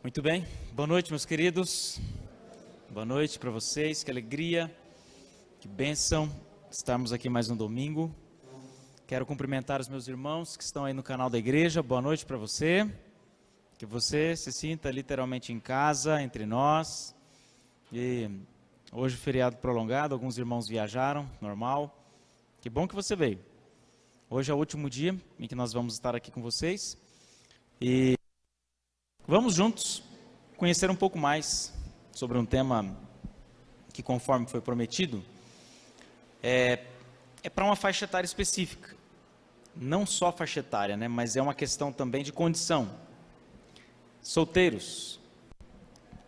Muito bem, boa noite, meus queridos. Boa noite para vocês, que alegria, que bênção estarmos aqui mais um domingo. Quero cumprimentar os meus irmãos que estão aí no canal da igreja. Boa noite para você, que você se sinta literalmente em casa, entre nós. E hoje feriado prolongado, alguns irmãos viajaram, normal. Que bom que você veio. Hoje é o último dia em que nós vamos estar aqui com vocês. E vamos juntos conhecer um pouco mais sobre um tema que, conforme foi prometido, é para uma faixa etária específica. Não só faixa etária, né, mas é uma questão também de condição. Solteiros.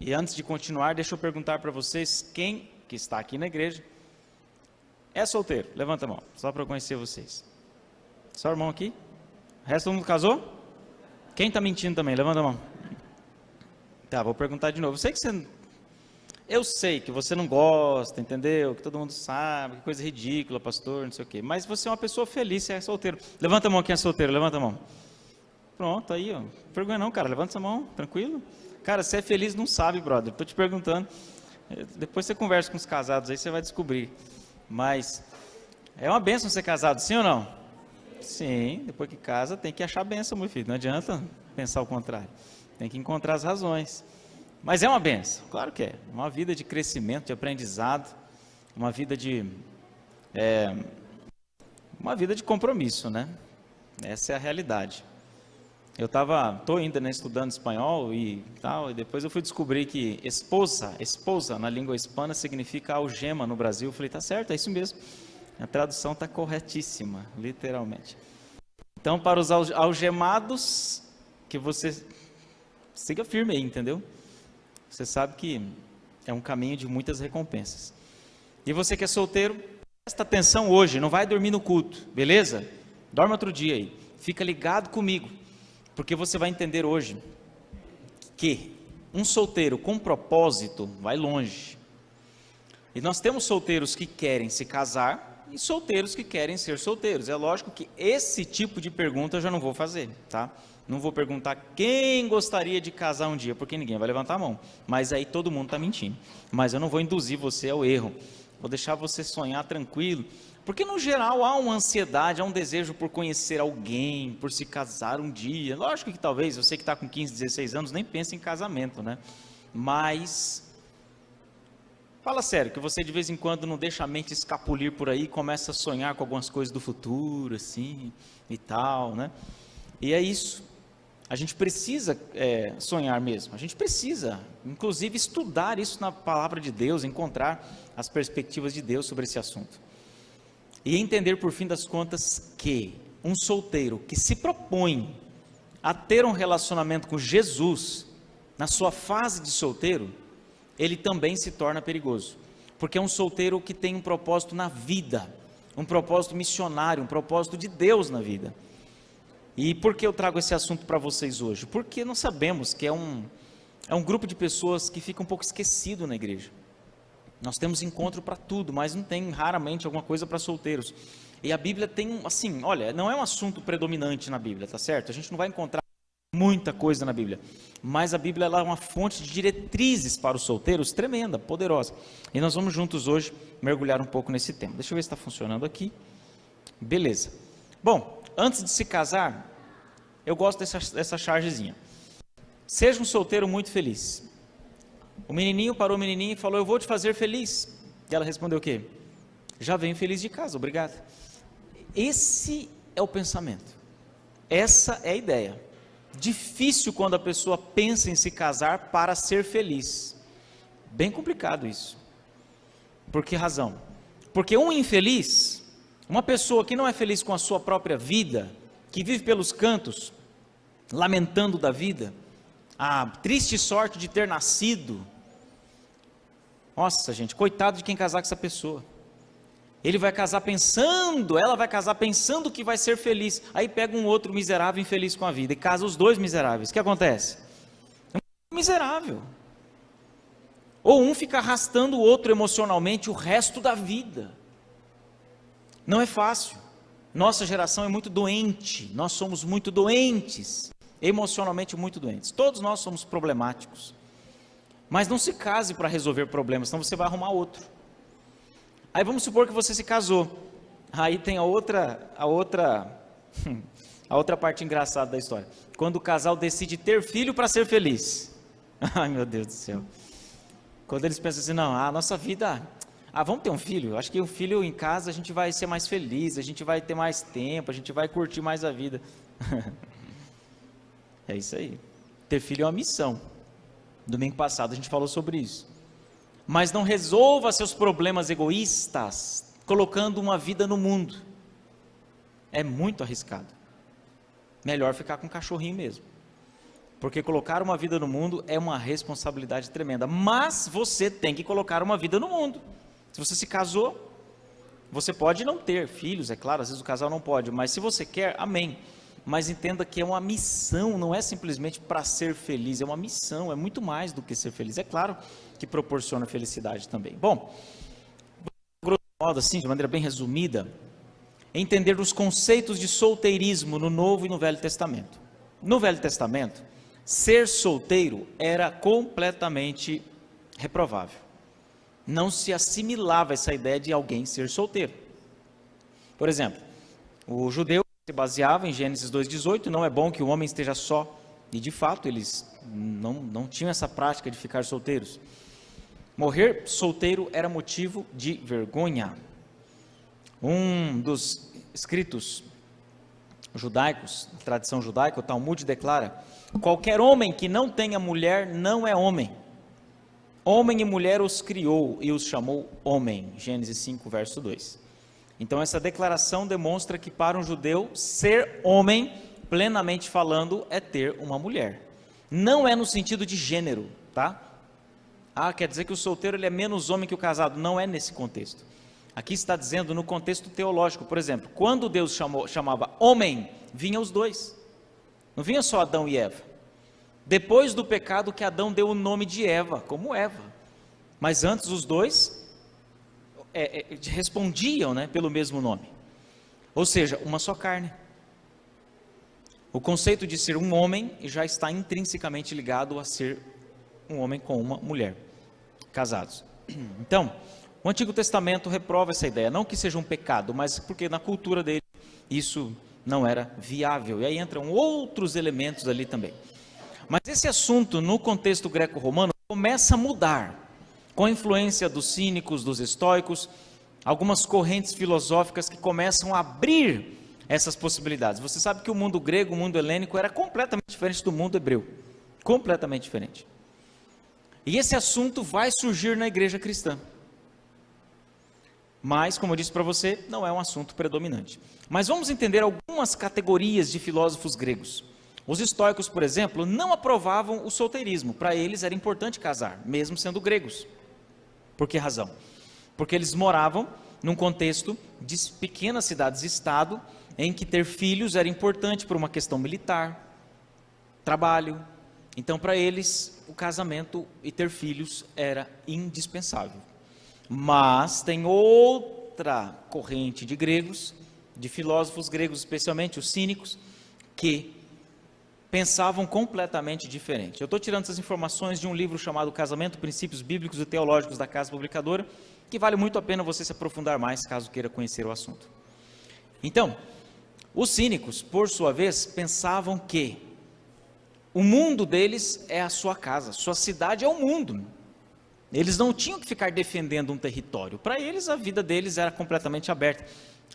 E antes de continuar, deixa eu perguntar para vocês, quem que está aqui na igreja é solteiro? Levanta a mão, só para eu conhecer vocês. Só o irmão aqui? O resto todo mundo casou? Quem está mentindo também? Levanta a mão. Tá, vou perguntar de novo. Eu sei que você não gosta, entendeu? Que todo mundo sabe, que coisa ridícula, pastor, não sei o quê. Mas você é uma pessoa feliz, você é solteiro. Levanta a mão quem é solteiro, levanta a mão. Pronto, aí, ó. Não vergonha não, cara, levanta essa mão, tranquilo. Cara, você é feliz, não sabe, brother. Estou te perguntando. Depois você conversa com os casados, aí você vai descobrir. Mas é uma bênção ser casado, sim ou não? Sim, depois que casa tem que achar bênção, meu filho. Não adianta pensar o contrário. Tem que encontrar as razões. Mas é uma bênção, claro que é. Uma vida de crescimento, de aprendizado, uma vida de compromisso, né? Essa é a realidade. Eu estou ainda, né, estudando espanhol e tal, e depois eu fui descobrir que esposa na língua hispana significa algema no Brasil. Eu falei, tá certo, é isso mesmo. A tradução está corretíssima, literalmente. Então, para os algemados, que você siga firme aí, entendeu? Você sabe que é um caminho de muitas recompensas. E você que é solteiro, presta atenção hoje, não vai dormir no culto, beleza? Dorme outro dia aí. Fica ligado comigo, porque você vai entender hoje que um solteiro com propósito vai longe. E nós temos solteiros que querem se casar e solteiros que querem ser solteiros. É lógico que esse tipo de pergunta eu já não vou fazer, tá? Não vou perguntar quem gostaria de casar um dia, porque ninguém vai levantar a mão. Mas aí todo mundo está mentindo. Mas eu não vou induzir você ao erro. Vou deixar você sonhar tranquilo. Porque no geral há uma ansiedade, há um desejo por conhecer alguém, por se casar um dia. Lógico que talvez, você que está com 15, 16 anos, nem pense em casamento, né? Mas fala sério, que você de vez em quando não deixa a mente escapulir por aí, começa a sonhar com algumas coisas do futuro, assim, e tal, né? E é isso. A gente precisa sonhar mesmo, a gente precisa, inclusive, estudar isso na palavra de Deus, encontrar as perspectivas de Deus sobre esse assunto. E entender, por fim das contas, que um solteiro que se propõe a ter um relacionamento com Jesus, na sua fase de solteiro, ele também se torna perigoso, porque é um solteiro que tem um propósito na vida, um propósito missionário, um propósito de Deus na vida. E por que eu trago esse assunto para vocês hoje? Porque nós sabemos que é um grupo de pessoas que fica um pouco esquecido na igreja. Nós temos encontro para tudo, mas não tem raramente alguma coisa para solteiros. E a Bíblia tem, assim, olha, não é um assunto predominante na Bíblia, tá certo? A gente não vai encontrar muita coisa na Bíblia, mas a Bíblia ela é uma fonte de diretrizes para os solteiros tremenda, poderosa. E nós vamos juntos hoje mergulhar um pouco nesse tema. Deixa eu ver se está funcionando aqui. Beleza. Bom, antes de se casar, eu gosto dessa chargezinha. Seja um solteiro muito feliz. O menininho parou a menininha e falou, eu vou te fazer feliz. E ela respondeu o quê? Já venho feliz de casa, obrigado. Esse é o pensamento. Essa é a ideia. Difícil quando a pessoa pensa em se casar para ser feliz. Bem complicado isso. Por que razão? Porque um infeliz, uma pessoa que não é feliz com a sua própria vida, que vive pelos cantos, lamentando da vida, a triste sorte de ter nascido. Nossa, gente, coitado de quem casar com essa pessoa. Ele vai casar pensando, ela vai casar pensando que vai ser feliz. Aí pega um outro miserável infeliz com a vida e casa os dois miseráveis. O que acontece? Um miserável. Ou um fica arrastando o outro emocionalmente o resto da vida. Não é fácil. Nossa geração é muito doente. Nós somos muito doentes emocionalmente muito doentes. Todos nós somos problemáticos. Mas não se case para resolver problemas, senão você vai arrumar outro. Aí vamos supor que você se casou. Aí tem a outra parte engraçada da história. Quando o casal decide ter filho para ser feliz. Ai, meu Deus do céu. Quando eles pensam assim, não, a nossa vida... vamos ter um filho? Acho que um filho em casa a gente vai ser mais feliz, a gente vai ter mais tempo, a gente vai curtir mais a vida. É isso aí. Ter filho é uma missão. Domingo passado a gente falou sobre isso. Mas não resolva seus problemas egoístas colocando uma vida no mundo. É muito arriscado. Melhor ficar com um cachorrinho mesmo. Porque colocar uma vida no mundo é uma responsabilidade tremenda. Mas você tem que colocar uma vida no mundo. Se você se casou, você pode não ter filhos, é claro, às vezes o casal não pode, mas se você quer, amém. Mas entenda que é uma missão, não é simplesmente para ser feliz, é uma missão, é muito mais do que ser feliz. É claro que proporciona felicidade também. Bom, grosso modo, assim, de maneira bem resumida, entender os conceitos de solteirismo no Novo e no Velho Testamento. No Velho Testamento, ser solteiro era completamente reprovável. Não se assimilava essa ideia de alguém ser solteiro. Por exemplo, o judeu se baseava em Gênesis 2,18, não é bom que o homem esteja só. E de fato, eles não tinham essa prática de ficar solteiros. Morrer solteiro era motivo de vergonha. Um dos escritos judaicos, tradição judaica, o Talmud declara: qualquer homem que não tenha mulher não é homem. Homem e mulher os criou e os chamou homem. Gênesis 5, verso 2. Então essa declaração demonstra que para um judeu, ser homem, plenamente falando, é ter uma mulher. Não é no sentido de gênero, tá? Quer dizer que o solteiro ele é menos homem que o casado. Não é nesse contexto. Aqui está dizendo no contexto teológico, por exemplo, quando Deus chamava homem, vinha os dois. Não vinha só Adão e Eva. Depois do pecado que Adão deu o nome de Eva, como Eva. Mas antes os dois respondiam, né, pelo mesmo nome. Ou seja, uma só carne. O conceito de ser um homem já está intrinsecamente ligado a ser um homem com uma mulher, casados. Então, o Antigo Testamento reprova essa ideia, não que seja um pecado, mas porque na cultura dele isso não era viável. E aí entram outros elementos ali também. Mas esse assunto, no contexto greco-romano, começa a mudar, com a influência dos cínicos, dos estoicos, algumas correntes filosóficas que começam a abrir essas possibilidades. Você sabe que o mundo grego, o mundo helênico, era completamente diferente do mundo hebreu. Completamente diferente. E esse assunto vai surgir na igreja cristã. Mas, como eu disse para você, não é um assunto predominante. Mas vamos entender algumas categorias de filósofos gregos. Os estoicos, por exemplo, não aprovavam o solteirismo. Para eles era importante casar, mesmo sendo gregos. Por que razão? Porque eles moravam num contexto de pequenas cidades-estado, em que ter filhos era importante por uma questão militar, trabalho. Então, para eles, o casamento e ter filhos era indispensável. Mas tem outra corrente de gregos, de filósofos gregos, especialmente os cínicos, que pensavam completamente diferente. Eu estou tirando essas informações de um livro chamado Casamento, Princípios Bíblicos e Teológicos, da Casa Publicadora, que vale muito a pena você se aprofundar mais, caso queira conhecer o assunto. Então, os cínicos, por sua vez, pensavam que o mundo deles é a sua casa, sua cidade é o mundo. Eles não tinham que ficar defendendo um território. Para eles, a vida deles era completamente aberta.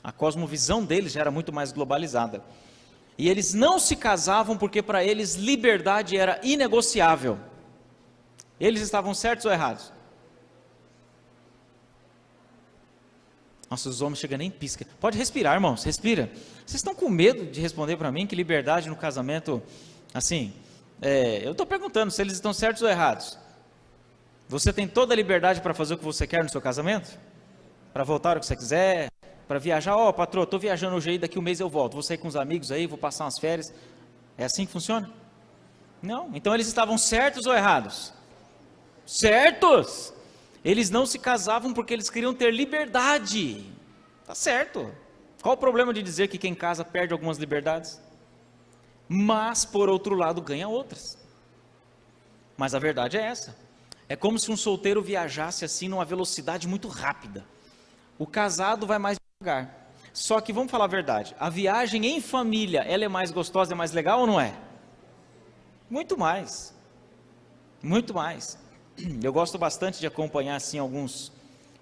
A cosmovisão deles já era muito mais globalizada. E eles não se casavam porque para eles liberdade era inegociável. Eles estavam certos ou errados? Nossa, os homens chegam nem pisca. Pode respirar, irmãos, respira. Vocês estão com medo de responder para mim que liberdade no casamento, assim, eu estou perguntando se eles estão certos ou errados. Você tem toda a liberdade para fazer o que você quer no seu casamento? Para voltar a hora que você quiser? Para viajar? Patrão, estou viajando hoje aí, daqui um mês eu volto. Vou sair com os amigos aí, vou passar umas férias. É assim que funciona? Não. Então eles estavam certos ou errados? Certos! Eles não se casavam porque eles queriam ter liberdade. Tá certo. Qual o problema de dizer que quem casa perde algumas liberdades? mas por outro lado ganha outras. Mas a verdade é essa. É como se um solteiro viajasse assim numa velocidade muito rápida. O casado vai mais devagar. Só que vamos falar a verdade, a viagem em família, ela é mais gostosa, é mais legal ou não é? Muito mais. Muito mais. Eu gosto bastante de acompanhar assim alguns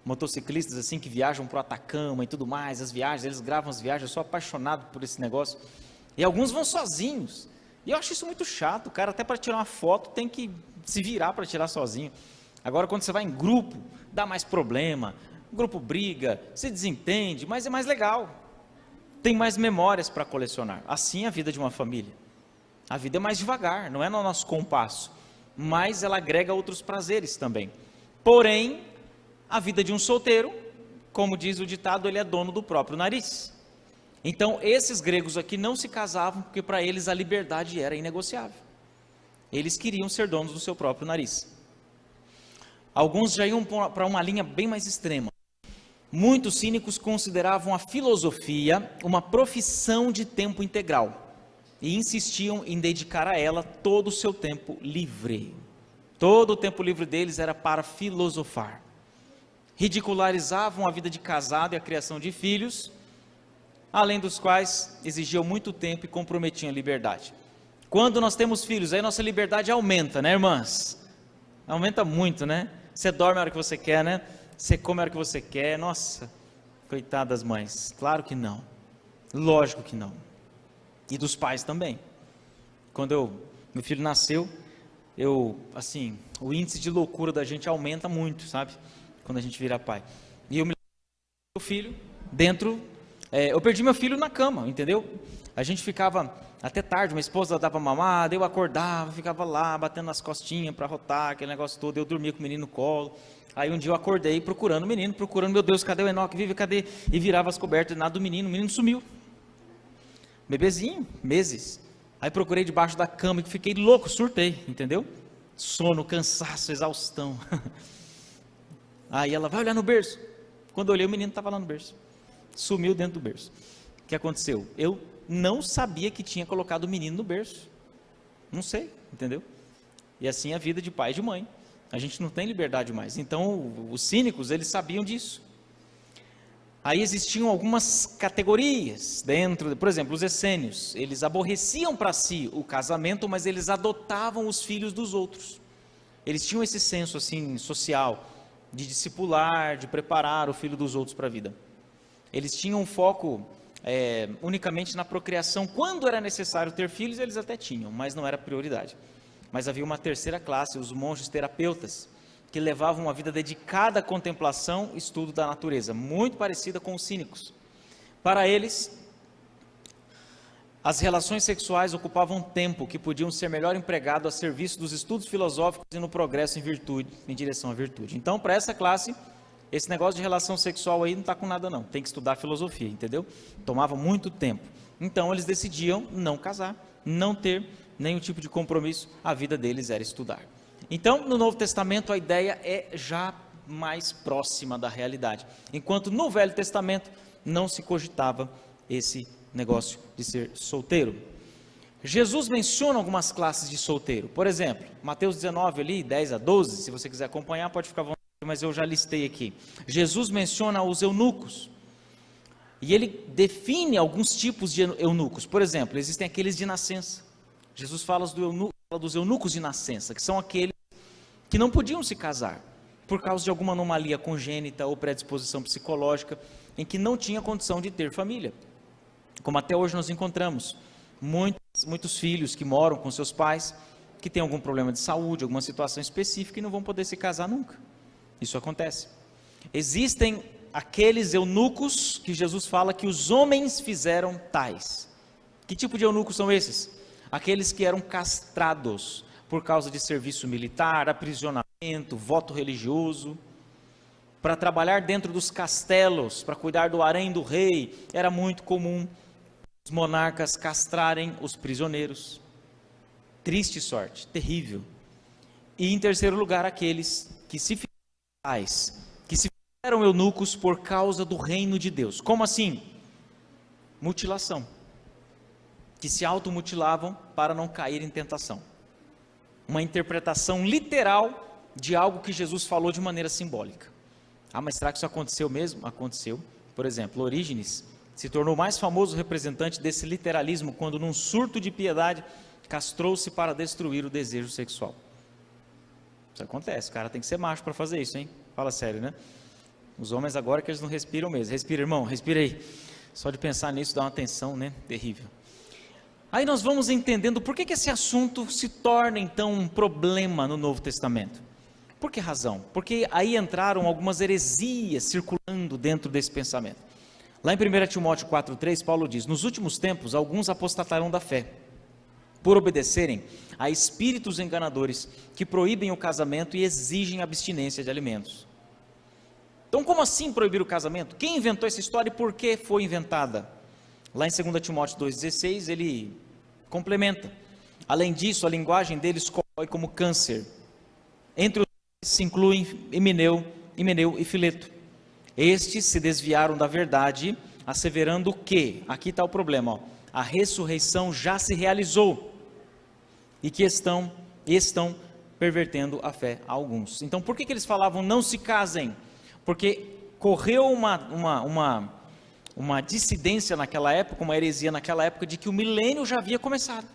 motociclistas assim que viajam para o Atacama e tudo mais, as viagens, eles gravam as viagens, eu sou apaixonado por esse negócio. E alguns vão sozinhos. E eu acho isso muito chato, o cara até para tirar uma foto tem que se virar para tirar sozinho. Agora quando você vai em grupo, dá mais problema, o grupo briga, se desentende, mas é mais legal. Tem mais memórias para colecionar. Assim é a vida de uma família. A vida é mais devagar, não é no nosso compasso, mas ela agrega outros prazeres também. Porém, a vida de um solteiro, como diz o ditado, ele é dono do próprio nariz. Então, esses gregos aqui não se casavam porque para eles a liberdade era inegociável. Eles queriam ser donos do seu próprio nariz. Alguns já iam para uma linha bem mais extrema. Muitos cínicos consideravam a filosofia uma profissão de tempo integral e insistiam em dedicar a ela todo o seu tempo livre. Todo o tempo livre deles era para filosofar. Ridicularizavam a vida de casado e a criação de filhos, além dos quais exigiam muito tempo e comprometiam a liberdade. Quando nós temos filhos, aí nossa liberdade aumenta, né, irmãs? Aumenta muito, né? Você dorme a hora que você quer, né? Você come a hora que você quer. Nossa, coitadas mães. Claro que não. Lógico que não. E dos pais também. Quando meu filho nasceu, o índice de loucura da gente aumenta muito, sabe? Quando a gente vira pai. E eu me lembro do meu filho dentro, eu perdi meu filho na cama, entendeu? A gente ficava até tarde, minha esposa dava mamada, eu acordava, ficava lá, batendo nas costinhas para rotar, aquele negócio todo, eu dormia com o menino no colo. Aí um dia eu acordei procurando o menino, meu Deus, cadê o Enoque? Vive, cadê? E virava as cobertas, nada do menino, o menino sumiu. Bebezinho, meses. Aí procurei debaixo da cama e fiquei louco, surtei, entendeu? Sono, cansaço, exaustão. Aí ela vai olhar no berço. Quando eu olhei, o menino estava lá no berço. Sumiu dentro do berço. O que aconteceu? Eu não sabia que tinha colocado o menino no berço. Não sei, entendeu? E assim é a vida de pai e de mãe. A gente não tem liberdade mais. Então, os cínicos, eles sabiam disso. Aí existiam algumas categorias dentro, por exemplo, os essênios, eles aborreciam para si o casamento, mas eles adotavam os filhos dos outros. Eles tinham esse senso assim social, de discipular, de preparar o filho dos outros para a vida. Eles tinham um foco unicamente na procriação. Quando era necessário ter filhos, eles até tinham, mas não era prioridade. Mas havia uma terceira classe, os monges terapeutas, que levavam uma vida dedicada à contemplação e estudo da natureza, muito parecida com os cínicos. Para eles, as relações sexuais ocupavam tempo que podiam ser melhor empregado a serviço dos estudos filosóficos e no progresso em direção à virtude. Então, para essa classe, esse negócio de relação sexual aí não está com nada não, tem que estudar filosofia, entendeu? Tomava muito tempo. Então, eles decidiam não casar, não ter nenhum tipo de compromisso, a vida deles era estudar. Então, no Novo Testamento, a ideia é já mais próxima da realidade. Enquanto no Velho Testamento, não se cogitava esse negócio de ser solteiro. Jesus menciona algumas classes de solteiro. Por exemplo, Mateus 19 ali, 10 a 12, se você quiser acompanhar, pode ficar à vontade, mas eu já listei aqui. Jesus menciona os eunucos. E ele define alguns tipos de eunucos. Por exemplo, existem aqueles de nascença. Jesus fala dos eunucos de nascença, que são aqueles que não podiam se casar, por causa de alguma anomalia congênita ou predisposição psicológica, em que não tinha condição de ter família. Como até hoje nós encontramos muitos filhos que moram com seus pais, que têm algum problema de saúde, alguma situação específica e não vão poder se casar nunca. Isso acontece. Existem aqueles eunucos que Jesus fala que os homens fizeram tais. Que tipo de eunucos são esses? Aqueles que eram castrados por causa de serviço militar, aprisionamento, voto religioso. Para trabalhar dentro dos castelos, para cuidar do harém do rei, era muito comum os monarcas castrarem os prisioneiros. Triste sorte, terrível. E em terceiro lugar, aqueles que se fizeram tais, que se fizeram eunucos por causa do reino de Deus. Como assim? Mutilação. que se automutilavam para não cair em tentação. Uma interpretação literal de algo que Jesus falou de maneira simbólica. Ah, mas será que isso aconteceu mesmo? Aconteceu. Por exemplo, Orígenes se tornou o mais famoso representante desse literalismo quando, num surto de piedade, castrou-se para destruir o desejo sexual. Isso acontece, o cara tem que ser macho para fazer isso, hein? Fala sério, né? Os homens agora que eles não respiram mesmo. Respira, irmão, respira aí. Só de pensar nisso dá uma tensão, né? Terrível. Aí nós vamos entendendo por que esse assunto se torna então um problema no Novo Testamento. Por que razão? Porque aí entraram algumas heresias circulando dentro desse pensamento. Lá em 1 Timóteo 4,3, Paulo diz: nos últimos tempos, alguns apostatarão da fé, por obedecerem a espíritos enganadores que proíbem o casamento e exigem abstinência de alimentos. Então, como assim proibir o casamento? Quem inventou essa história e por que foi inventada? Lá em 2 Timóteo 2,16, ele complementa. Além disso, a linguagem deles corrói como câncer. Entre os se incluem Himeneu e Fileto. Estes se desviaram da verdade, asseverando que, aqui está o problema, ó, a ressurreição já se realizou e que estão pervertendo a fé a alguns. Então, por que eles falavam não se casem? Porque correu uma dissidência naquela época, uma heresia naquela época, de que o milênio já havia começado.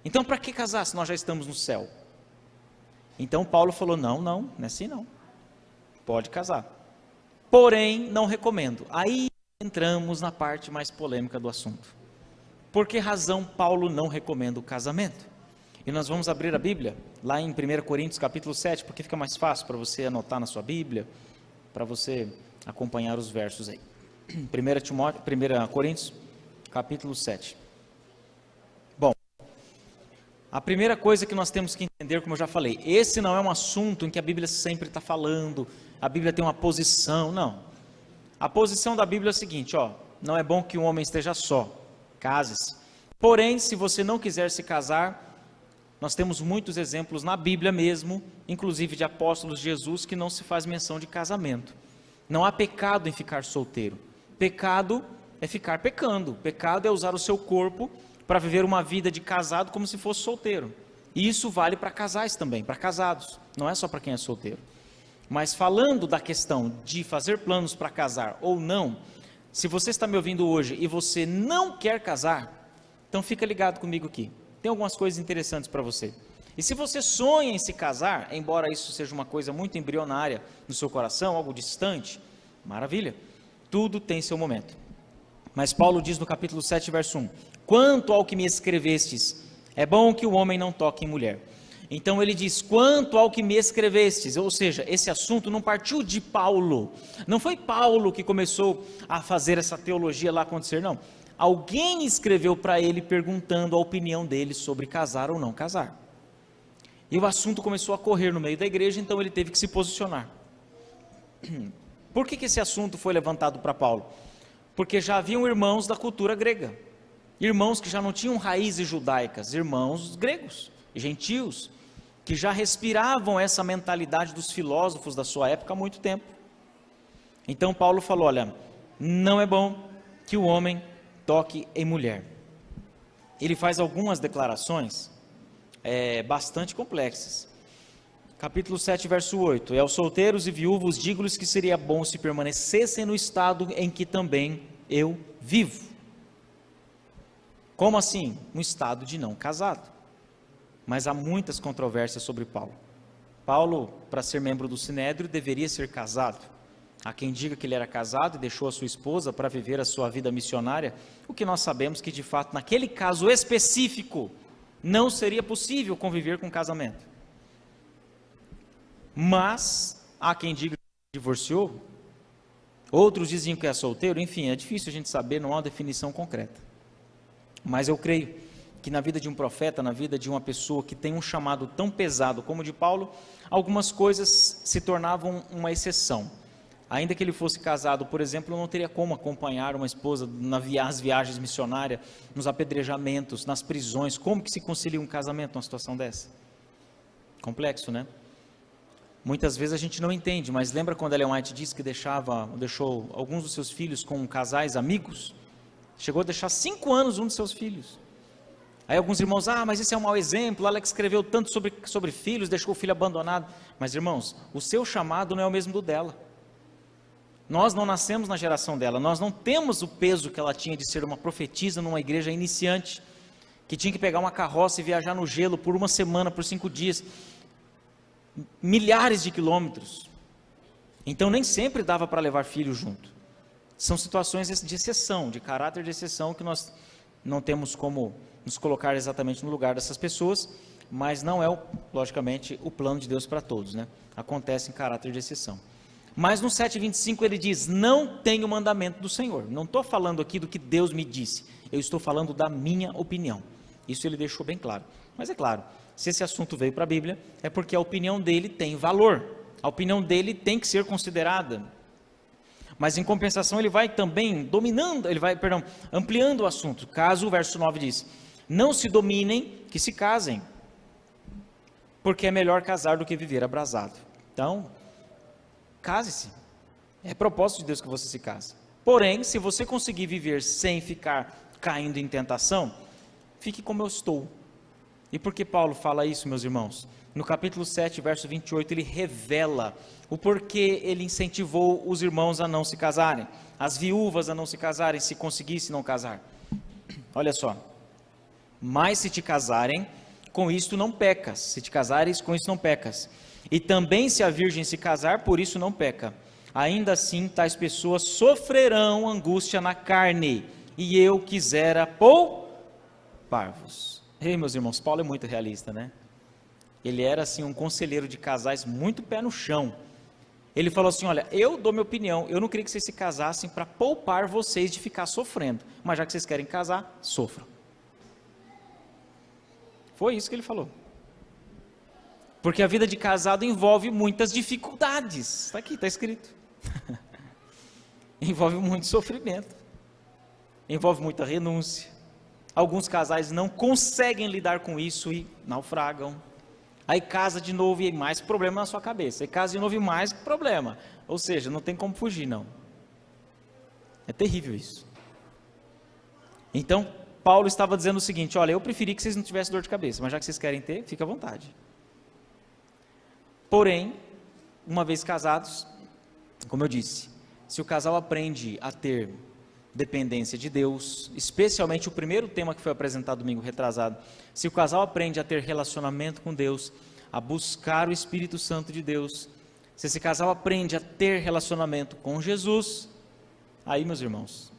Então, para que casar se nós já estamos no céu? Então, Paulo falou, não é assim não. Pode casar. Porém, não recomendo. Aí entramos na parte mais polêmica do assunto. Por que razão Paulo não recomenda o casamento? E nós vamos abrir a Bíblia, lá em 1 Coríntios capítulo 7, porque fica mais fácil para você anotar na sua Bíblia, para você acompanhar os versos aí. 1 Coríntios capítulo 7. Bom, a primeira coisa que nós temos que entender, como eu já falei, esse não é um assunto em que a Bíblia sempre está falando, a Bíblia tem uma posição, não. A posição da Bíblia é a seguinte, ó, não é bom que um homem esteja só, case-se. Porém, se você não quiser se casar, nós temos muitos exemplos na Bíblia mesmo, inclusive de apóstolos de Jesus, que não se faz menção de casamento. Não há pecado em ficar solteiro. Pecado é ficar pecando. Pecado é usar o seu corpo para viver uma vida de casado como se fosse solteiro. E isso vale para casais também, para casados. Não é só para quem é solteiro. Mas falando da questão de fazer planos para casar ou não, se você está me ouvindo hoje e você não quer casar, então fica ligado comigo aqui. Tem algumas coisas interessantes para você. E se você sonha em se casar, embora isso seja uma coisa muito embrionária no seu coração, algo distante, maravilha, tudo tem seu momento. Mas Paulo diz no capítulo 7, verso 1, quanto ao que me escrevestes, é bom que o homem não toque em mulher. Então ele diz, quanto ao que me escrevestes, ou seja, esse assunto não partiu de Paulo, não foi Paulo que começou a fazer essa teologia lá acontecer, não. Alguém escreveu para ele perguntando a opinião dele sobre casar ou não casar. E o assunto começou a correr no meio da igreja, então ele teve que se posicionar. Por que esse assunto foi levantado para Paulo? Porque já haviam irmãos da cultura grega, irmãos que já não tinham raízes judaicas, irmãos gregos, gentios, que já respiravam essa mentalidade dos filósofos da sua época há muito tempo. Então Paulo falou, olha, não é bom que o homem toque em mulher. Ele faz algumas declarações bastante complexas. Capítulo 7, verso 8. Aos solteiros e viúvos digo-lhes que seria bom se permanecessem no estado em que também eu vivo. Como assim? No estado de não casado. Mas há muitas controvérsias sobre Paulo. Paulo, para ser membro do Sinédrio, deveria ser casado. Há quem diga que ele era casado e deixou a sua esposa para viver a sua vida missionária, o que nós sabemos que de fato, naquele caso específico, não seria possível conviver com casamento. Mas, há quem diga que divorciou, outros diziam que é solteiro, enfim, é difícil a gente saber, não há uma definição concreta. Mas eu creio que na vida de um profeta, na vida de uma pessoa que tem um chamado tão pesado como o de Paulo, algumas coisas se tornavam uma exceção. Ainda que ele fosse casado, por exemplo, não teria como acompanhar uma esposa nas viagens missionárias, nos apedrejamentos, nas prisões. Como que se concilia um casamento numa situação dessa? Complexo, né? Muitas vezes a gente não entende, mas lembra quando Ellen White disse que deixou alguns dos seus filhos com casais amigos? Chegou a deixar 5 anos um dos seus filhos. Aí alguns irmãos, mas esse é um mau exemplo, Alex escreveu tanto sobre filhos, deixou o filho abandonado. Mas irmãos, o seu chamado não é o mesmo do dela. Nós não nascemos na geração dela, nós não temos o peso que ela tinha de ser uma profetisa numa igreja iniciante, que tinha que pegar uma carroça e viajar no gelo por uma semana, por 5 dias, milhares de quilômetros. Então nem sempre dava para levar filho junto. São situações de exceção, de caráter de exceção, que nós não temos como nos colocar exatamente no lugar dessas pessoas, mas não é, logicamente, o plano de Deus para todos, né? Acontece em caráter de exceção. Mas no 7,25 ele diz, não tenho mandamento do Senhor. Não estou falando aqui do que Deus me disse, eu estou falando da minha opinião. Isso ele deixou bem claro. Mas é claro, se esse assunto veio para a Bíblia, é porque a opinião dele tem valor. A opinião dele tem que ser considerada. Mas em compensação ele vai também ampliando o assunto. Caso o verso 9 diz, não se dominem, que se casem, porque é melhor casar do que viver abrasado. Então, case-se. É propósito de Deus que você se case. Porém, se você conseguir viver sem ficar caindo em tentação, fique como eu estou. E por que Paulo fala isso, meus irmãos? No capítulo 7, verso 28, ele revela o porquê ele incentivou os irmãos a não se casarem, as viúvas a não se casarem, se conseguisse não casar. Olha só, mas se te casarem, com isto não pecas, se te casares, com isso não pecas. E também se a virgem se casar, por isso não peca. Ainda assim, tais pessoas sofrerão angústia na carne, e eu quisera poupar-vos. Ei, meus irmãos, Paulo é muito realista, né? Ele era assim um conselheiro de casais muito pé no chão. Ele falou assim, olha, eu dou minha opinião, eu não queria que vocês se casassem para poupar vocês de ficar sofrendo, mas já que vocês querem casar, sofram. Foi isso que ele falou. Porque a vida de casado envolve muitas dificuldades. Está aqui, está escrito. Envolve muito sofrimento. Envolve muita renúncia. Alguns casais não conseguem lidar com isso e naufragam. Aí casa de novo e mais problema na sua cabeça. Aí casa de novo e mais problema. Ou seja, não tem como fugir, não. É terrível isso. Então, Paulo estava dizendo o seguinte, olha, eu preferi que vocês não tivessem dor de cabeça, mas já que vocês querem ter, fica à vontade. Porém, uma vez casados, como eu disse, se o casal aprende a ter dependência de Deus, especialmente o primeiro tema que foi apresentado domingo retrasado, se o casal aprende a ter relacionamento com Deus, a buscar o Espírito Santo de Deus, se esse casal aprende a ter relacionamento com Jesus, aí, meus irmãos,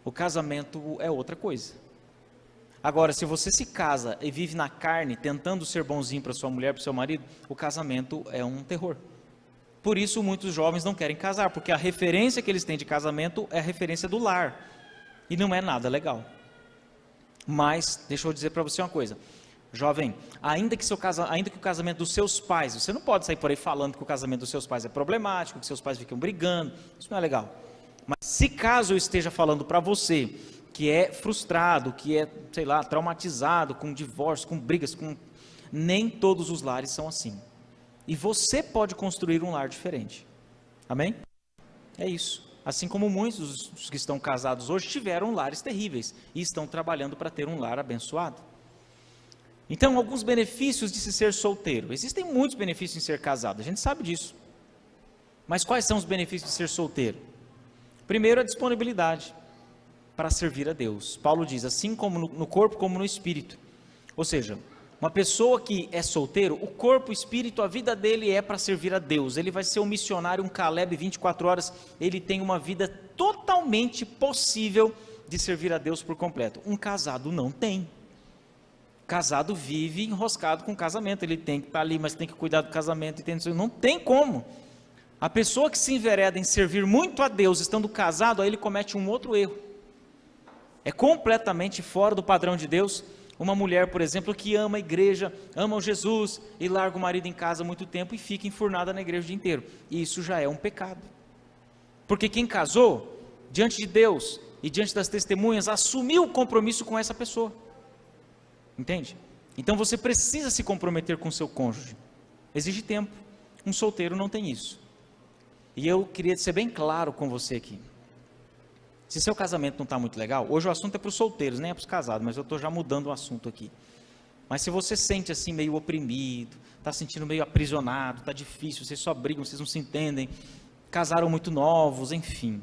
o casamento é outra coisa. Agora, se você se casa e vive na carne, tentando ser bonzinho para sua mulher, para o seu marido, o casamento é um terror. Por isso, muitos jovens não querem casar, porque a referência que eles têm de casamento é a referência do lar, e não é nada legal. Mas, deixa eu dizer para você uma coisa, jovem, ainda que o casamento dos seus pais, você não pode sair por aí falando que o casamento dos seus pais é problemático, que seus pais ficam brigando, isso não é legal. Mas se caso eu esteja falando para você, que é frustrado, que é, sei lá, traumatizado com divórcio, com brigas, nem todos os lares são assim. E você pode construir um lar diferente. Amém? É isso. Assim como muitos dos que estão casados hoje tiveram lares terríveis e estão trabalhando para ter um lar abençoado. Então, alguns benefícios de se ser solteiro. Existem muitos benefícios em ser casado, a gente sabe disso. Mas quais são os benefícios de ser solteiro? Primeiro, a disponibilidade para servir a Deus. Paulo diz, assim como no corpo, como no espírito. Ou seja, uma pessoa que é solteiro, o corpo, o espírito, a vida dele é para servir a Deus. Ele vai ser um missionário, um Caleb, 24 horas, ele tem uma vida totalmente possível de servir a Deus por completo. Um casado não tem. Casado vive enroscado com o casamento, ele tem que estar ali, mas tem que cuidar do casamento, não tem como. A pessoa que se envereda em servir muito a Deus, estando casado, aí ele comete um outro erro. É completamente fora do padrão de Deus. Uma mulher, por exemplo, que ama a igreja, ama o Jesus, e larga o marido em casa há muito tempo e fica enfurnada na igreja o dia inteiro. E isso já é um pecado. Porque quem casou, diante de Deus e diante das testemunhas, assumiu o compromisso com essa pessoa. Entende? Então você precisa se comprometer com o seu cônjuge. Exige tempo. Um solteiro não tem isso. E eu queria ser bem claro com você aqui. Se seu casamento não está muito legal, hoje o assunto é para os solteiros, nem é para os casados, mas eu estou já mudando o assunto aqui. Mas se você sente assim meio oprimido, está sentindo meio aprisionado, está difícil, vocês só brigam, vocês não se entendem, casaram muito novos, enfim.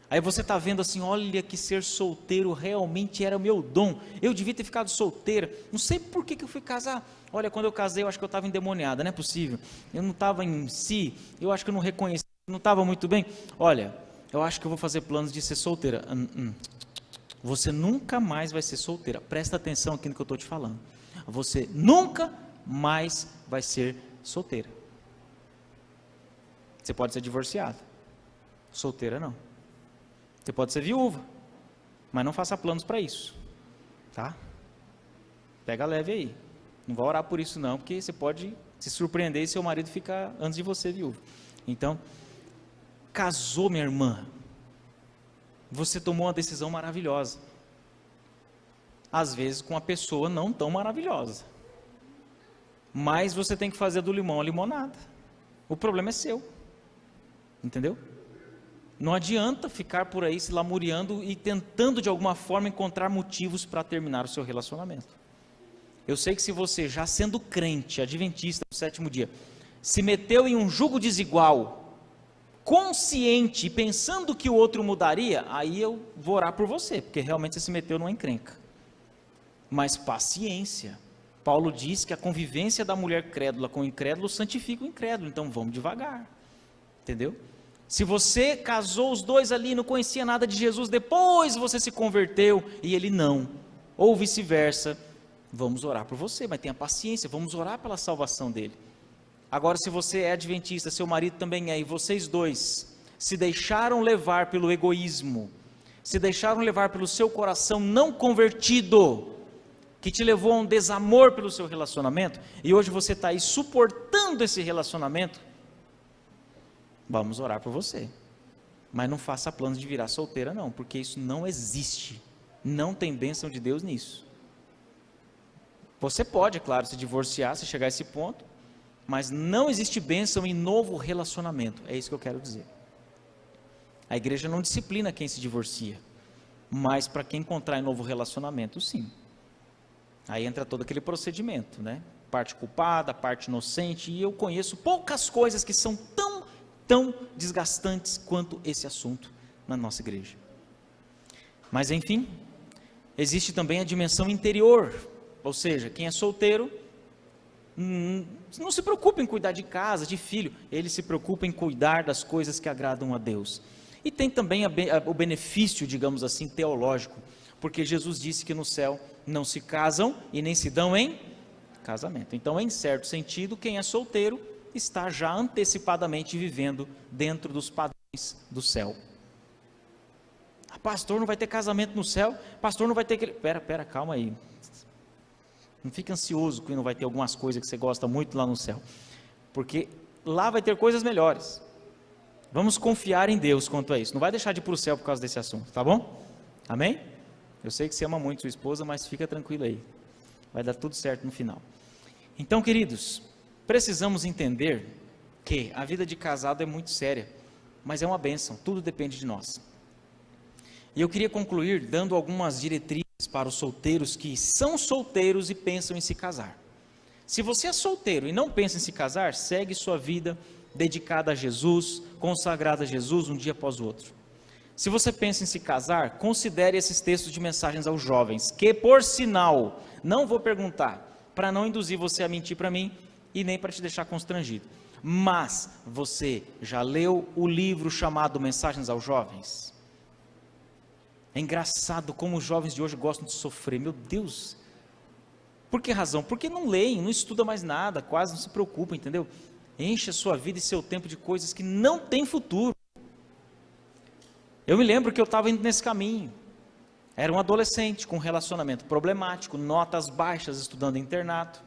Aí você está vendo assim, olha que ser solteiro realmente era o meu dom, eu devia ter ficado solteira, não sei por que eu fui casar. Olha, quando eu casei eu acho que eu estava endemoniada, não é possível, eu não estava em si, eu acho que eu não reconheci, não estava muito bem. Olha, eu acho que eu vou fazer planos de ser solteira. Você nunca mais vai ser solteira, presta atenção aqui no que eu estou te falando, você nunca mais vai ser solteira. Você pode ser divorciada, solteira não. Você pode ser viúva, mas não faça planos para isso, tá? Pega leve aí, não vai orar por isso não, porque você pode se surpreender e seu marido ficar antes de você viúva. Então, casou, minha irmã, você tomou uma decisão maravilhosa, às vezes com uma pessoa não tão maravilhosa, mas você tem que fazer do limão a limonada, o problema é seu, entendeu? Não adianta ficar por aí se lamuriando e tentando de alguma forma encontrar motivos para terminar o seu relacionamento. Eu sei que se você, já sendo crente, adventista do sétimo dia, se meteu em um jugo desigual, consciente e pensando que o outro mudaria, aí eu vou orar por você, porque realmente você se meteu numa encrenca. Mas paciência. Paulo diz que a convivência da mulher crédula com o incrédulo santifica o incrédulo, então vamos devagar, entendeu? Se você casou os dois ali, não conhecia nada de Jesus, depois você se converteu e ele não, ou vice-versa, vamos orar por você, mas tenha paciência, vamos orar pela salvação dele. Agora, se você é adventista, seu marido também é, e vocês dois se deixaram levar pelo egoísmo, se deixaram levar pelo seu coração não convertido, que te levou a um desamor pelo seu relacionamento, e hoje você está aí suportando esse relacionamento, vamos orar por você, mas não faça planos de virar solteira não, porque isso não existe, não tem bênção de Deus nisso. Você pode, é claro, se divorciar, se chegar a esse ponto, mas não existe bênção em novo relacionamento, é isso que eu quero dizer. A igreja não disciplina quem se divorcia, mas para quem encontrar em novo relacionamento, sim. Aí entra todo aquele procedimento, né? Parte culpada, parte inocente, e eu conheço poucas coisas que são tão desgastantes quanto esse assunto na nossa igreja. Mas enfim, existe também a dimensão interior, ou seja, quem é solteiro, não se preocupa em cuidar de casa, de filho, ele se preocupa em cuidar das coisas que agradam a Deus. E tem também o benefício, digamos assim, teológico, porque Jesus disse que no céu não se casam e nem se dão em casamento. Então, em certo sentido, quem é solteiro está já antecipadamente vivendo dentro dos padrões do céu. Pastor, não vai ter casamento no céu? Pastor, não vai ter... Pera, calma aí. Não fique ansioso que não vai ter algumas coisas que você gosta muito lá no céu, porque lá vai ter coisas melhores. Vamos confiar em Deus quanto a isso. Não vai deixar de ir para o céu por causa desse assunto, tá bom? Amém? Eu sei que você ama muito sua esposa, mas fica tranquilo aí. Vai dar tudo certo no final. Então, queridos, precisamos entender que a vida de casado é muito séria, mas é uma bênção, tudo depende de nós. E eu queria concluir dando algumas diretrizes para os solteiros que são solteiros e pensam em se casar. Se você é solteiro e não pensa em se casar, segue sua vida dedicada a Jesus, consagrada a Jesus um dia após o outro. Se você pensa em se casar, considere esses textos de mensagens aos jovens, que por sinal, não vou perguntar, para não induzir você a mentir para mim, e nem para te deixar constrangido, mas você já leu o livro chamado Mensagens aos Jovens? É engraçado como os jovens de hoje gostam de sofrer, meu Deus, por que razão? Porque não leem, não estudam mais nada, quase não se preocupam, entendeu? Enche a sua vida e seu tempo de coisas que não têm futuro. Eu me lembro que eu estava indo nesse caminho, era um adolescente com um relacionamento problemático, notas baixas, estudando em internato,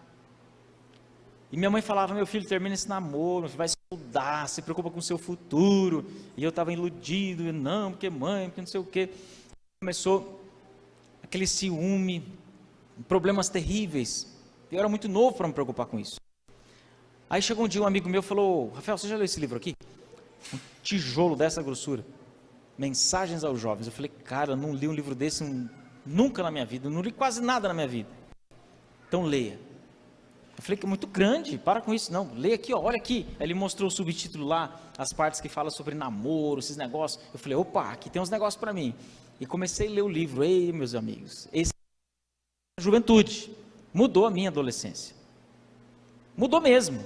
e minha mãe falava, meu filho, termina esse namoro, vai estudar, se preocupa com o seu futuro, e eu estava iludido, não, porque mãe, porque não sei o quê. Começou aquele ciúme, problemas terríveis, eu era muito novo para me preocupar com isso. Aí chegou um dia um amigo meu e falou, Rafael, você já leu esse livro aqui? Um tijolo dessa grossura. Mensagens aos Jovens. Eu falei, cara, eu não li um livro desse nunca na minha vida, eu não li quase nada na minha vida. Então leia. Eu falei que é muito grande, para com isso. Não, leia aqui, ó, olha aqui. Aí ele mostrou o subtítulo lá, as partes que falam sobre namoro, esses negócios. Eu falei, opa, aqui tem uns negócios para mim. E comecei a ler o livro. Ei, meus amigos, esse é a juventude. Mudou a minha adolescência. Mudou mesmo.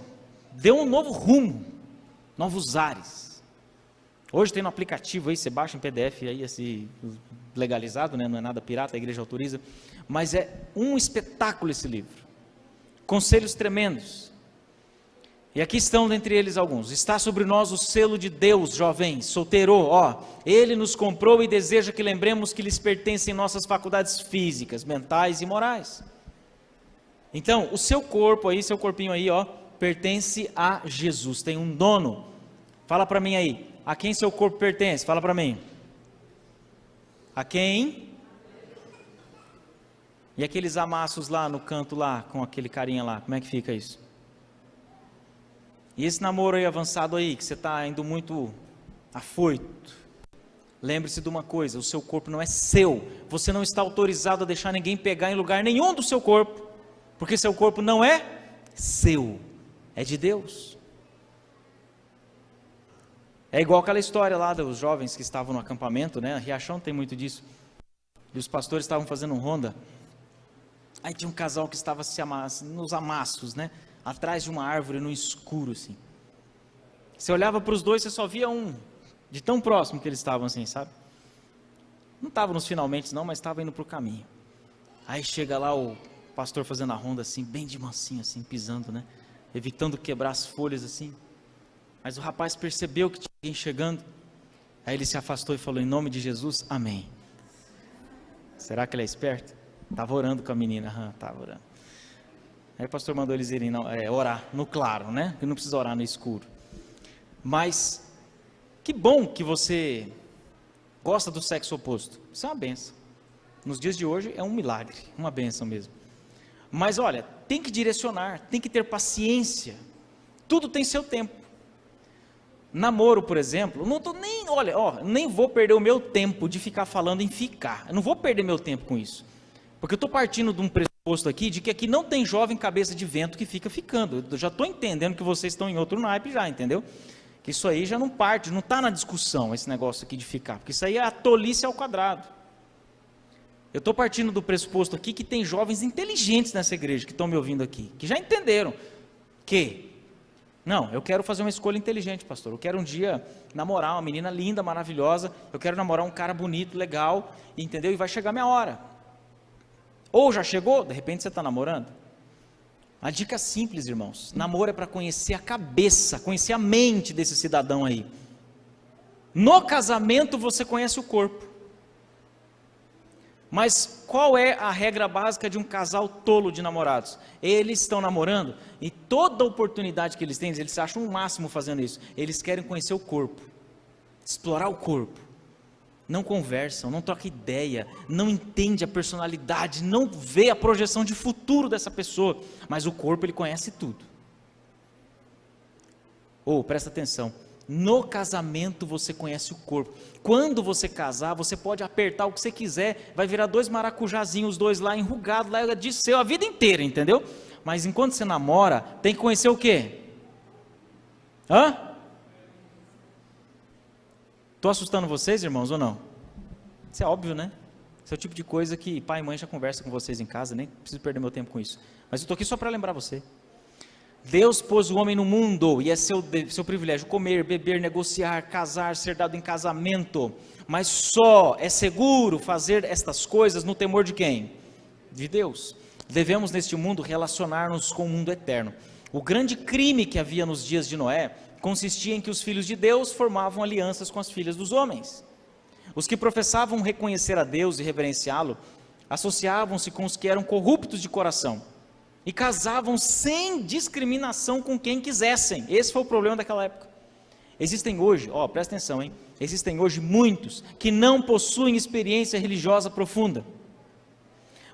Deu um novo rumo, novos ares. Hoje tem no aplicativo aí, você baixa em PDF aí, assim, legalizado, né? Não é nada pirata, a igreja autoriza. Mas é um espetáculo esse livro. Conselhos tremendos. E aqui estão dentre eles alguns. Está sobre nós o selo de Deus, jovens, solteiro, ó. Ele nos comprou e deseja que lembremos que lhes pertencem nossas faculdades físicas, mentais e morais. Então, o seu corpo aí, seu corpinho aí, ó, pertence a Jesus. Tem um dono. Fala para mim aí. A quem seu corpo pertence? Fala para mim. A quem? E aqueles amassos lá no canto lá, com aquele carinha lá, como é que fica isso? E esse namoro aí avançado aí, que você está indo muito afoito. Lembre-se de uma coisa, o seu corpo não é seu. Você não está autorizado a deixar ninguém pegar em lugar nenhum do seu corpo. Porque seu corpo não é seu, é de Deus. É igual aquela história lá dos jovens que estavam no acampamento, né? Riachão tem muito disso. E os pastores estavam fazendo um ronda. Aí tinha um casal que estava nos amassos, né? Atrás de uma árvore no escuro, assim. Você olhava para os dois, você só via um, de tão próximo que eles estavam assim, sabe? Não estava nos finalmente não, mas estava indo para o caminho. Aí chega lá o pastor fazendo a ronda assim, bem de mansinho assim, pisando, né? Evitando quebrar as folhas assim. Mas o rapaz percebeu que tinha alguém chegando. Aí ele se afastou e falou, em nome de Jesus, amém. Será que ele é esperto? Estava orando com a menina, estava orando. Aí o pastor mandou eles irem orar no claro, né? Que não precisa orar no escuro. Mas, que bom que você gosta do sexo oposto. Isso é uma benção. Nos dias de hoje é um milagre, uma benção mesmo. Mas olha, tem que direcionar, tem que ter paciência. Tudo tem seu tempo. Namoro, por exemplo, não tô nem, olha, nem vou perder o meu tempo de ficar falando em ficar. Eu não vou perder meu tempo com isso. Porque eu estou partindo de um pressuposto aqui, de que aqui não tem jovem cabeça de vento que fica ficando. Eu já estou entendendo que vocês estão em outro naipe já, entendeu? Que isso aí já não parte, não está na discussão esse negócio aqui de ficar. Porque isso aí é a tolice ao quadrado. Eu estou partindo do pressuposto aqui que tem jovens inteligentes nessa igreja que estão me ouvindo aqui. Que já entenderam que... Não, eu quero fazer uma escolha inteligente, pastor. Eu quero um dia namorar uma menina linda, maravilhosa. Eu quero namorar um cara bonito, legal, entendeu? E vai chegar a minha hora. Ou já chegou, de repente você está namorando. A dica simples, irmãos. Namoro é para conhecer a cabeça, conhecer a mente desse cidadão aí. No casamento você conhece o corpo. Mas qual é a regra básica de um casal tolo de namorados? Eles estão namorando e toda oportunidade que eles têm, eles acham o máximo fazendo isso. Eles querem conhecer o corpo, explorar o corpo. Não conversam, não trocam ideia, não entende a personalidade, não vê a projeção de futuro dessa pessoa. Mas o corpo ele conhece tudo. Presta atenção. No casamento você conhece o corpo. Quando você casar, você pode apertar o que você quiser, vai virar dois maracujazinhos, os dois lá enrugados, lá de seu a vida inteira, entendeu? Mas enquanto você namora, tem que conhecer o quê? Estou assustando vocês, irmãos, ou não? Isso é óbvio, né? Esse é o tipo de coisa que pai e mãe já conversam com vocês em casa, nem preciso perder meu tempo com isso. Mas eu estou aqui só para lembrar você. Deus pôs o homem no mundo e é seu privilégio comer, beber, negociar, casar, ser dado em casamento, mas só é seguro fazer estas coisas no temor de quem? De Deus. Devemos neste mundo relacionar-nos com o mundo eterno. O grande crime que havia nos dias de Noé consistia em que os filhos de Deus formavam alianças com as filhas dos homens. Os que professavam reconhecer a Deus e reverenciá-lo associavam-se com os que eram corruptos de coração e casavam sem discriminação com quem quisessem. Esse foi o problema daquela época. Existem hoje, presta atenção, hein? Existem hoje muitos que não possuem experiência religiosa profunda,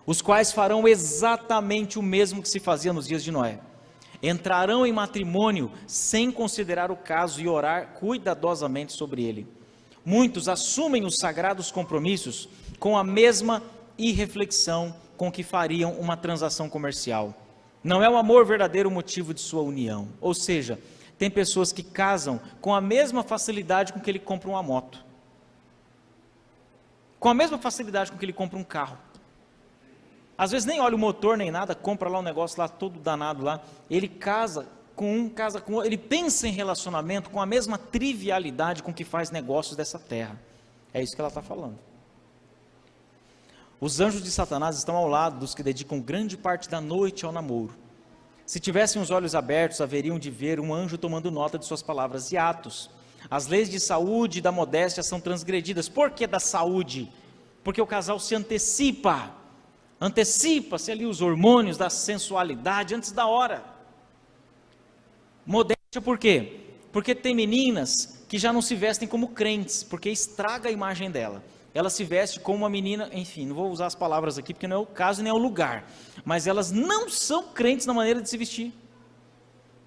os quais farão exatamente o mesmo que se fazia nos dias de Noé. Entrarão em matrimônio sem considerar o caso e orar cuidadosamente sobre ele. Muitos assumem os sagrados compromissos com a mesma irreflexão com que fariam uma transação comercial. Não é o amor verdadeiro o motivo de sua união. Ou seja, tem pessoas que casam com a mesma facilidade com que ele compra uma moto. Com a mesma facilidade com que ele compra um carro. Às vezes nem olha o motor nem nada, compra lá um negócio lá todo danado lá. Ele casa com um, casa com outro. Ele pensa em relacionamento com a mesma trivialidade com que faz negócios dessa terra. É isso que ela está falando. Os anjos de Satanás estão ao lado dos que dedicam grande parte da noite ao namoro. Se tivessem os olhos abertos, haveriam de ver um anjo tomando nota de suas palavras e atos. As leis de saúde e da modéstia são transgredidas. Por que da saúde? Porque o casal se antecipa-se ali os hormônios da sensualidade antes da hora. Modéstia por quê? Porque tem meninas que já não se vestem como crentes, porque estraga a imagem dela. Ela se veste como uma menina, enfim, não vou usar as palavras aqui porque não é o caso nem é o lugar, mas elas não são crentes na maneira de se vestir.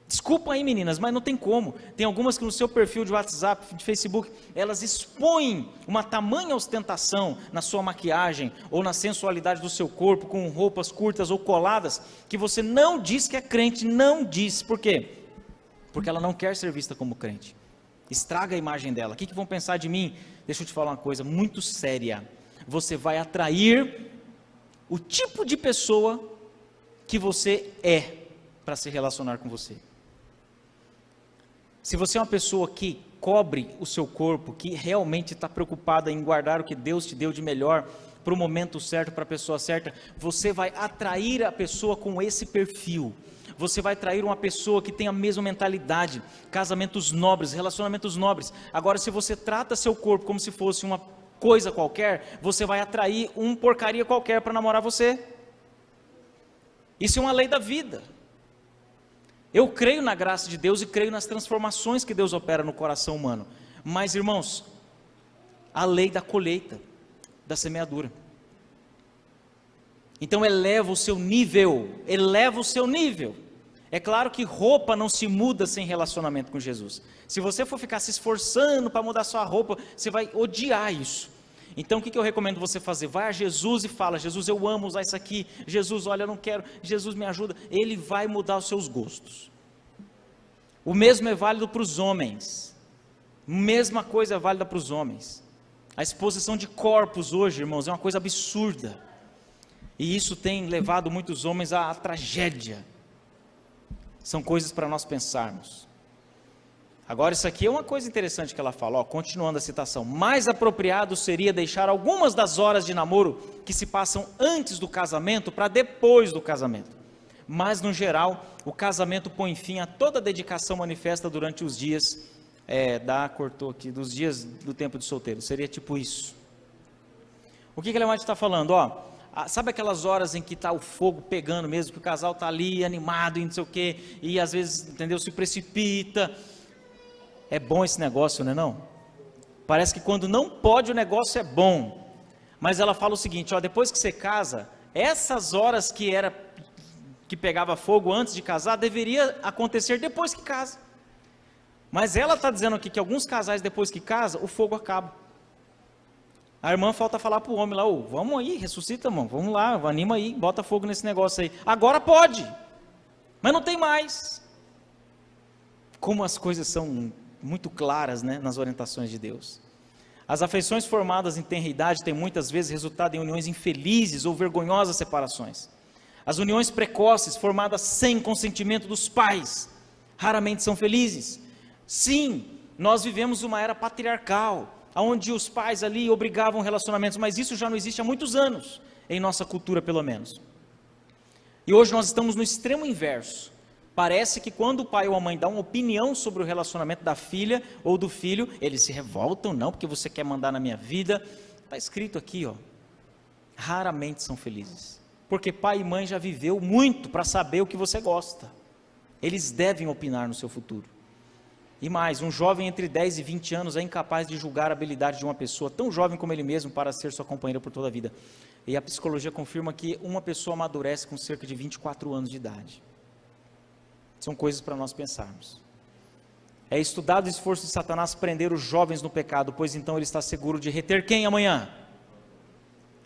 Desculpa aí meninas, mas não tem como. Tem algumas que no seu perfil de WhatsApp, de Facebook, elas expõem uma tamanha ostentação na sua maquiagem ou na sensualidade do seu corpo, com roupas curtas ou coladas, que você não diz que é crente, não diz. Por quê? Porque ela não quer ser vista como crente. Estraga a imagem dela. O que vão pensar de mim? Deixa eu te falar uma coisa muito séria. Você vai atrair o tipo de pessoa que você é para se relacionar com você. Se você é uma pessoa que cobre o seu corpo, que realmente está preocupada em guardar o que Deus te deu de melhor para o momento certo, para a pessoa certa, você vai atrair a pessoa com esse perfil. Você vai atrair uma pessoa que tem a mesma mentalidade, casamentos nobres, relacionamentos nobres. Agora, se você trata seu corpo como se fosse uma coisa qualquer, você vai atrair um porcaria qualquer para namorar você. Isso é uma lei da vida. Eu creio na graça de Deus e creio nas transformações que Deus opera no coração humano. Mas, irmãos, a lei da colheita, da semeadura. Então eleva o seu nível, É claro que roupa não se muda sem relacionamento com Jesus. Se você for ficar se esforçando para mudar sua roupa, você vai odiar isso. Então o que eu recomendo você fazer? Vai a Jesus e fala: Jesus, eu amo usar isso aqui. Jesus, olha, eu não quero. Jesus, me ajuda. Ele vai mudar os seus gostos. O mesmo é válido para os homens. Mesma coisa é válida para os homens. A exposição de corpos hoje, irmãos, é uma coisa absurda. E isso tem levado muitos homens à tragédia. São coisas para nós pensarmos. Agora, isso aqui é uma coisa interessante que ela fala, continuando a citação. Mais apropriado seria deixar algumas das horas de namoro que se passam antes do casamento para depois do casamento. Mas, no geral, o casamento põe fim a toda a dedicação manifesta durante os dias, cortou aqui, dos dias do tempo de solteiro. Seria tipo isso. O que ela está falando? Sabe aquelas horas em que está o fogo pegando mesmo, que o casal está ali animado e não sei o quê, e às vezes, entendeu, se precipita. É bom esse negócio, não é não? Parece que quando não pode o negócio é bom. Mas ela fala o seguinte, depois que você casa, essas horas que pegava fogo antes de casar, deveria acontecer depois que casa. Mas ela está dizendo aqui que alguns casais depois que casa, o fogo acaba. A irmã falta falar para o homem lá, vamos aí, ressuscita, irmão, vamos lá, anima aí, bota fogo nesse negócio aí. Agora pode, mas não tem mais. Como as coisas são muito claras, né, nas orientações de Deus. As afeições formadas em tenra idade têm muitas vezes resultado em uniões infelizes ou vergonhosas separações. As uniões precoces, formadas sem consentimento dos pais, raramente são felizes. Sim, nós vivemos uma era patriarcal, onde os pais ali obrigavam relacionamentos, mas isso já não existe há muitos anos, em nossa cultura pelo menos. E hoje nós estamos no extremo inverso. Parece que quando o pai ou a mãe dão uma opinião sobre o relacionamento da filha ou do filho, eles se revoltam, não, porque você quer mandar na minha vida. Está escrito aqui, raramente são felizes, porque pai e mãe já viveu muito para saber o que você gosta. Eles devem opinar no seu futuro. E mais, um jovem entre 10 e 20 anos é incapaz de julgar a habilidade de uma pessoa tão jovem como ele mesmo para ser sua companheira por toda a vida. E a psicologia confirma que uma pessoa amadurece com cerca de 24 anos de idade. São coisas para nós pensarmos. É estudado o esforço de Satanás prender os jovens no pecado, pois então ele está seguro de reter quem amanhã?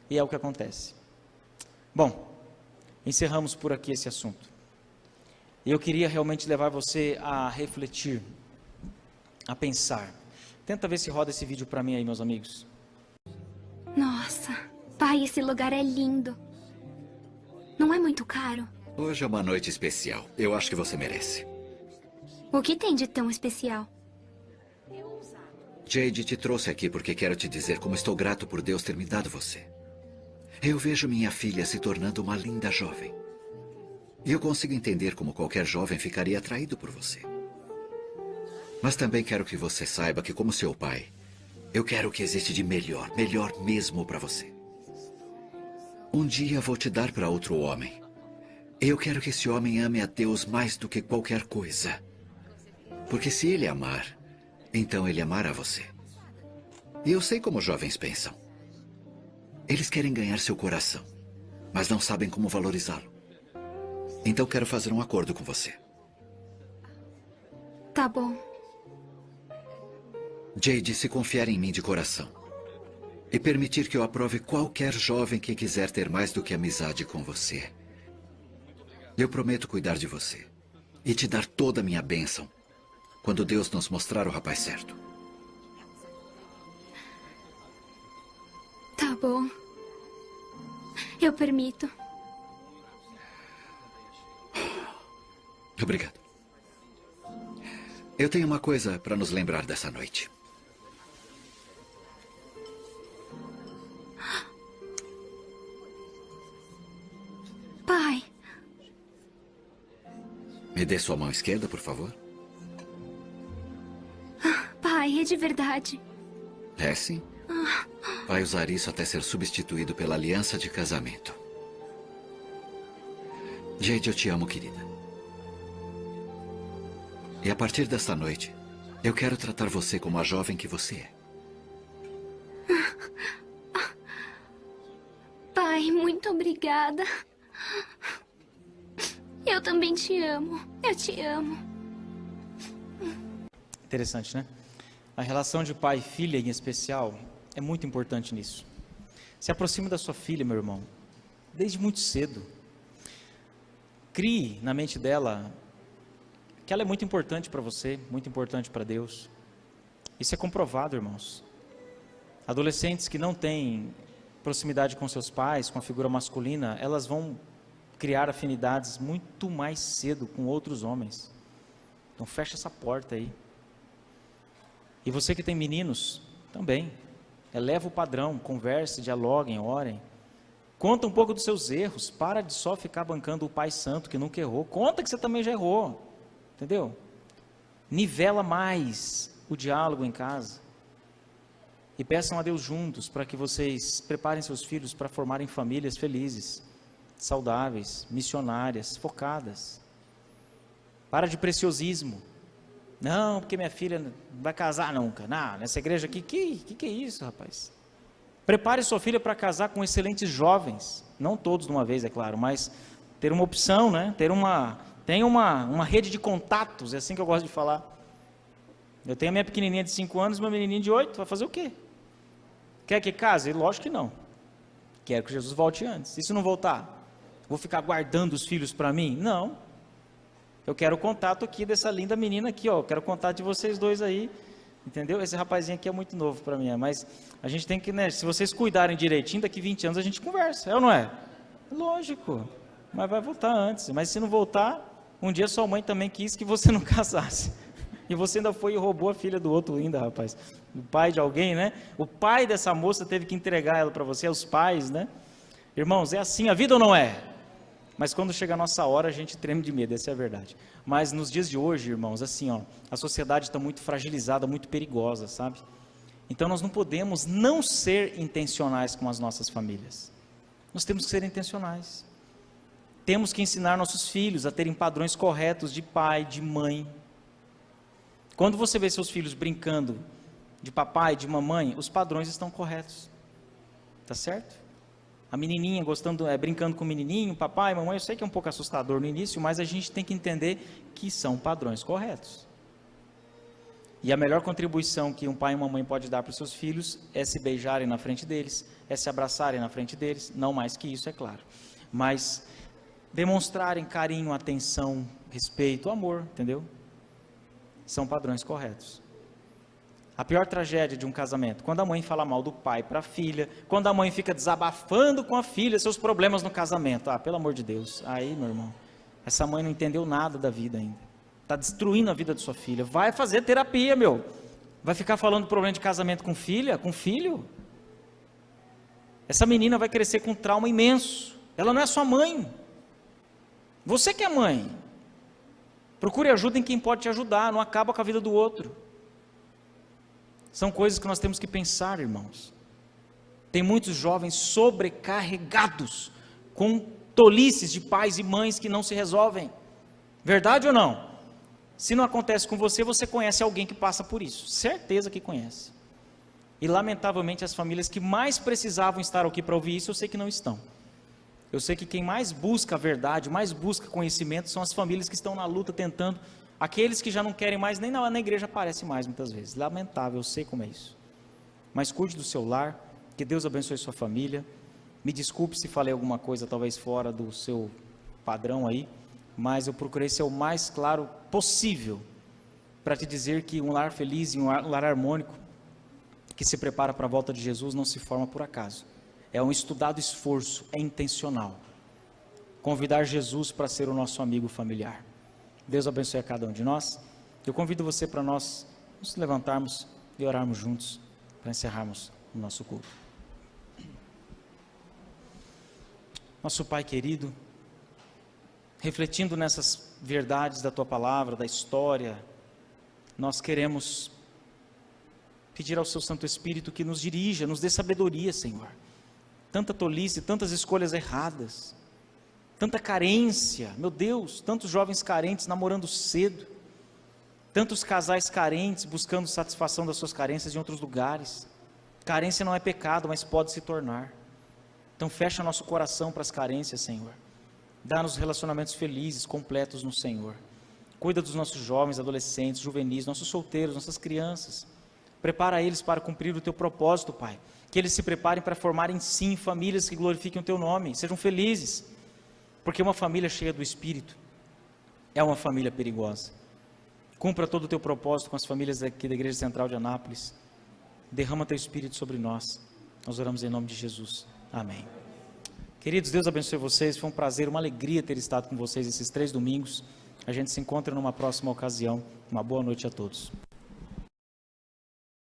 E é o que acontece. Bom, encerramos por aqui esse assunto. Eu queria realmente levar você a refletir, a pensar. Tenta ver se roda esse vídeo para mim aí, meus amigos. Nossa, pai, esse lugar é lindo. Não é muito caro? Hoje é uma noite especial. Eu acho que você merece. O que tem de tão especial? Jade te trouxe aqui porque quero te dizer como estou grato por Deus ter me dado você. Eu vejo minha filha se tornando uma linda jovem. E eu consigo entender como qualquer jovem ficaria atraído por você. Mas também quero que você saiba que, como seu pai, eu quero o que existe de melhor, melhor mesmo para você. Um dia vou te dar para outro homem. Eu quero que esse homem ame a Deus mais do que qualquer coisa. Porque se ele amar, então ele amará você. E eu sei como os jovens pensam. Eles querem ganhar seu coração, mas não sabem como valorizá-lo. Então quero fazer um acordo com você. Tá bom. Jade, se confiar em mim de coração e permitir que eu aprove qualquer jovem que quiser ter mais do que amizade com você, eu prometo cuidar de você e te dar toda a minha bênção quando Deus nos mostrar o rapaz certo. Tá bom. Eu permito. Obrigado. Eu tenho uma coisa para nos lembrar dessa noite. Pai, Me dê sua mão esquerda, por favor. pai, é de verdade. É sim. Vai usar isso até ser substituído pela aliança de casamento. Jade, eu te amo, querida. E a partir desta noite, eu quero tratar você como a jovem que você é. Pai, muito obrigada. Eu também te amo. Eu te amo. Interessante, né? A relação de pai e filha, em especial, é muito importante nisso. Se aproxime da sua filha, meu irmão, desde muito cedo. Crie na mente dela que ela é muito importante para você, muito importante para Deus. Isso é comprovado, irmãos. Adolescentes que não têm proximidade com seus pais, com a figura masculina, elas vão criar afinidades muito mais cedo com outros homens. Então fecha essa porta aí. E você que tem meninos, também. Eleva o padrão, converse, dialoguem, orem. Conta um pouco dos seus erros. Para de só ficar bancando o pai santo que nunca errou. Conta que você também já errou. Entendeu? Nivela mais o diálogo em casa. E peçam a Deus juntos para que vocês preparem seus filhos para formarem famílias felizes, saudáveis, missionárias, focadas. Para de preciosismo. Não, porque minha filha não vai casar nunca. Não, nessa igreja aqui, que é isso, rapaz? Prepare sua filha para casar com excelentes jovens. Não todos de uma vez, é claro, mas ter uma opção, né? Tem uma rede de contatos, é assim que eu gosto de falar. Eu tenho a minha pequenininha de 5 anos, meu menininho de 8, vai fazer o quê? Quer que case? Lógico que não. Quero que Jesus volte antes. E se não voltar? Vou ficar guardando os filhos para mim? Não. Eu quero o contato aqui dessa linda menina aqui, ó. Eu quero o contato de vocês dois aí, entendeu? Esse rapazinho aqui é muito novo para mim, mas a gente tem que, né? Se vocês cuidarem direitinho, daqui 20 anos a gente conversa, é ou não é? Lógico, mas vai voltar antes. Mas se não voltar, um dia sua mãe também quis que você não casasse. E você ainda foi e roubou a filha do outro ainda, rapaz. O pai de alguém, né? O pai dessa moça teve que entregar ela para você, os pais, né? Irmãos, é assim a vida ou não é? Mas quando chega a nossa hora, a gente treme de medo, essa é a verdade. Mas nos dias de hoje, irmãos, assim, ó, a sociedade está muito fragilizada, muito perigosa, sabe? Então nós não podemos não ser intencionais com as nossas famílias. Nós temos que ser intencionais. Temos que ensinar nossos filhos a terem padrões corretos de pai, de mãe. Quando você vê seus filhos brincando de papai, de mamãe, os padrões estão corretos. Tá certo? A menininha brincando com o menininho, papai, mamãe, eu sei que é um pouco assustador no início, mas a gente tem que entender que são padrões corretos. E a melhor contribuição que um pai e uma mãe pode dar para os seus filhos é se beijarem na frente deles, é se abraçarem na frente deles, não mais que isso, é claro. Mas demonstrarem carinho, atenção, respeito, amor, entendeu? São padrões corretos. A pior tragédia de um casamento, quando a mãe fala mal do pai para a filha, quando a mãe fica desabafando com a filha seus problemas no casamento. Ah, pelo amor de Deus, aí, meu irmão, essa mãe não entendeu nada da vida ainda. Está destruindo a vida de sua filha. Vai fazer terapia, meu. Vai ficar falando problema de casamento com filha, com filho? Essa menina vai crescer com um trauma imenso. Ela não é sua mãe. Você que é mãe. Procure ajuda em quem pode te ajudar. Não acaba com a vida do outro. São coisas que nós temos que pensar, irmãos. Tem muitos jovens sobrecarregados com tolices de pais e mães que não se resolvem. Verdade ou não? Se não acontece com você, você conhece alguém que passa por isso. Certeza que conhece. E lamentavelmente as famílias que mais precisavam estar aqui para ouvir isso, eu sei que não estão. Eu sei que quem mais busca a verdade, mais busca conhecimento, são as famílias que estão na luta tentando. Aqueles que já não querem mais, nem na igreja aparecem mais muitas vezes. Lamentável, eu sei como é isso. Mas cuide do seu lar, que Deus abençoe sua família. Me desculpe se falei alguma coisa talvez fora do seu padrão aí, mas eu procurei ser o mais claro possível para te dizer que um lar feliz e um lar harmônico que se prepara para a volta de Jesus não se forma por acaso. É um estudado esforço, é intencional. Convidar Jesus para ser o nosso amigo familiar. Deus abençoe a cada um de nós. Eu convido você para nós nos levantarmos e orarmos juntos para encerrarmos o nosso culto. Nosso Pai querido, refletindo nessas verdades da Tua Palavra, da história, nós queremos pedir ao Seu Santo Espírito que nos dirija, nos dê sabedoria, Senhor. Tanta tolice, tantas escolhas erradas, tanta carência, meu Deus, tantos jovens carentes namorando cedo, tantos casais carentes buscando satisfação das suas carências em outros lugares. Carência não é pecado, mas pode se tornar. Então fecha nosso coração para as carências, Senhor. Dá-nos relacionamentos felizes, completos no Senhor. Cuida dos nossos jovens, adolescentes, juvenis, nossos solteiros, nossas crianças. Prepara eles para cumprir o Teu propósito, Pai. Que eles se preparem para formarem sim famílias que glorifiquem o Teu nome, sejam felizes. Porque uma família cheia do Espírito é uma família perigosa. Cumpra todo o Teu propósito com as famílias aqui da Igreja Central de Anápolis. Derrama Teu Espírito sobre nós. Nós oramos em nome de Jesus. Amém. Queridos, Deus abençoe vocês. Foi um prazer, uma alegria ter estado com vocês esses 3 domingos. A gente se encontra numa próxima ocasião. Uma boa noite a todos.